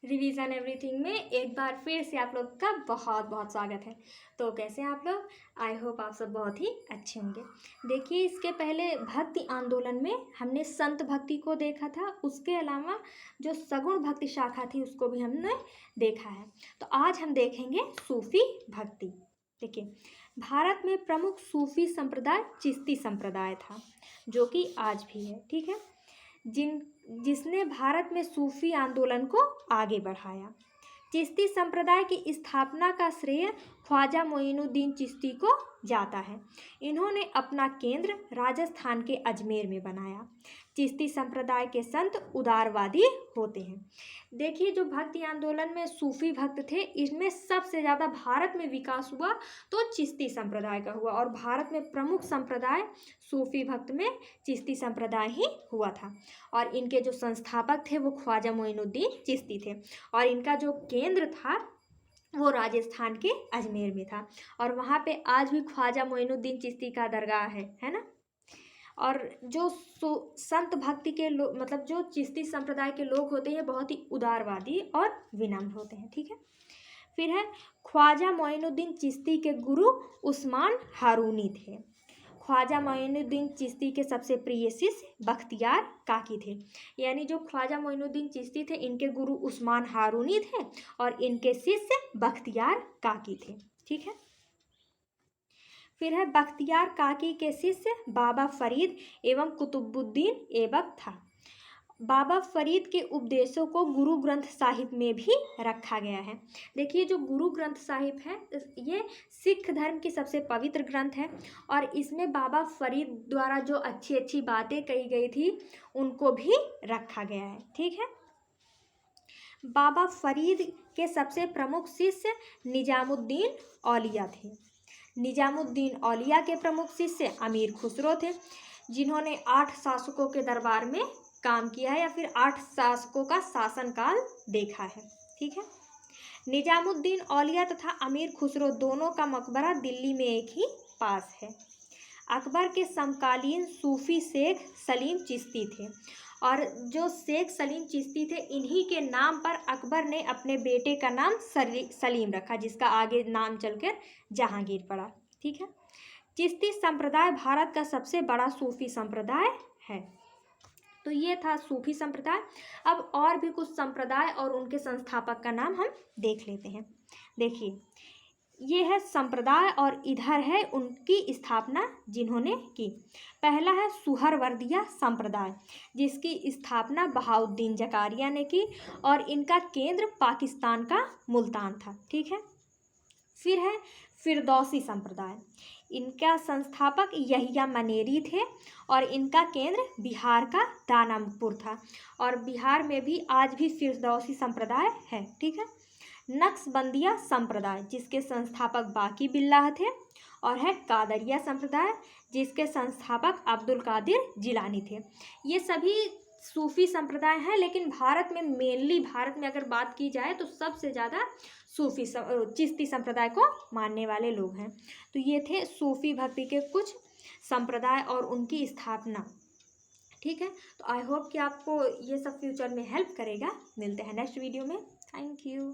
Revision everything में एक बार फिर से आप लोग का बहुत बहुत स्वागत है। तो कैसे हैं आप लोग? आई होप आप सब बहुत ही अच्छे होंगे। देखिए, इसके पहले भक्ति आंदोलन में हमने संत भक्ति को देखा था, उसके अलावा जो सगुण भक्ति शाखा थी उसको भी हमने देखा है। तो आज हम देखेंगे सूफी भक्ति। देखिए, भारत में प्रमुख सूफी संप्रदाय चिश्ती संप्रदाय था, जो कि आज भी है। ठीक है, जिसने भारत में सूफी आंदोलन को आगे बढ़ाया। चिश्ती संप्रदाय की स्थापना का श्रेय ख्वाजा मोइनुद्दीन चिश्ती को जाता है। इन्होंने अपना केंद्र राजस्थान के अजमेर में बनाया। चिश्ती संप्रदाय के संत उदारवादी होते हैं। देखिए, जो भक्ति आंदोलन में सूफी भक्त थे, इसमें सबसे ज़्यादा भारत में विकास हुआ तो चिश्ती संप्रदाय का हुआ, और भारत में प्रमुख संप्रदाय सूफी भक्त में चिश्ती संप्रदाय ही हुआ था। और इनके जो संस्थापक थे वो ख्वाजा मोइनुद्दीन चिश्ती थे, और इनका जो केंद्र था वो राजस्थान के अजमेर में था। और वहाँ पे आज भी ख्वाजा मोइनुद्दीन चिश्ती का दरगाह है ना। और जो संत भक्ति के लोग, मतलब जो चिश्ती संप्रदाय के लोग होते हैं, बहुत ही उदारवादी और विनम्र होते हैं। ठीक है, फिर है ख्वाजा मोइनुद्दीन चिश्ती के गुरु उस्मान हारूनी थे। ख्वाजा मोइनुद्दीन चिश्ती के सबसे प्रिय शिष्य बख्तियार काकी थे। यानी जो ख्वाजा मोइनुद्दीन चिश्ती थे, इनके गुरु उस्मान हारूनी थे और इनके शिष्य बख्तियार काकी थे। ठीक है, फिर है बख्तियार काकी के शिष्य बाबा फरीद एवं कुतुबुद्दीन ऐबक था। बाबा फरीद के उपदेशों को गुरु ग्रंथ साहिब में भी रखा गया है। देखिए, जो गुरु ग्रंथ साहिब है, ये सिख धर्म की सबसे पवित्र ग्रंथ है, और इसमें बाबा फरीद द्वारा जो अच्छी अच्छी बातें कही गई थी उनको भी रखा गया है। ठीक है, बाबा फरीद के सबसे प्रमुख शिष्य निजामुद्दीन औलिया थे। निजामुद्दीन औलिया के प्रमुख शिष्य अमीर खुसरो थे, जिन्होंने 8 शासकों के दरबार में काम किया है, या फिर 8 शासकों का शासनकाल देखा है। ठीक है, निजामुद्दीन औलिया तथा अमीर खुसरो दोनों का मकबरा दिल्ली में एक ही पास है। अकबर के समकालीन सूफी शेख सलीम चिश्ती थे, और जो शेख सलीम चिश्ती थे, इन्हीं के नाम पर अकबर ने अपने बेटे का नाम सलीम रखा, जिसका आगे नाम चलकर जहांगीर पड़ा। ठीक है, चिश्ती संप्रदाय भारत का सबसे बड़ा सूफी संप्रदाय है। तो ये था सूफी संप्रदाय। अब और भी कुछ संप्रदाय और उनके संस्थापक का नाम हम देख लेते हैं। देखिए, ये है संप्रदाय और इधर है उनकी स्थापना जिन्होंने की। पहला है सुहरवर्दिया संप्रदाय, जिसकी स्थापना बहाउद्दीन जकारिया ने की, और इनका केंद्र पाकिस्तान का मुल्तान था। ठीक है, फिर है फिरदौसी संप्रदाय। इनका संस्थापक यहिया मनेरी थे, और इनका केंद्र बिहार का दानापुर था, और बिहार में भी आज भी फिरदौसी संप्रदाय है। ठीक है, नक्शबंदिया संप्रदाय, जिसके संस्थापक बाकी बिल्लाह थे, और है कादरिया संप्रदाय, जिसके संस्थापक अब्दुल कादिर जिलानी थे। ये सभी सूफी संप्रदाय हैं, लेकिन भारत में मेनली, भारत में अगर बात की जाए तो सबसे ज़्यादा सूफी चिश्ती संप्रदाय को मानने वाले लोग हैं। तो ये थे सूफी भक्ति के कुछ संप्रदाय और उनकी स्थापना। ठीक है, तो आई होप कि आपको ये सब फ्यूचर में हेल्प करेगा। मिलते हैं नेक्स्ट वीडियो में। Thank you.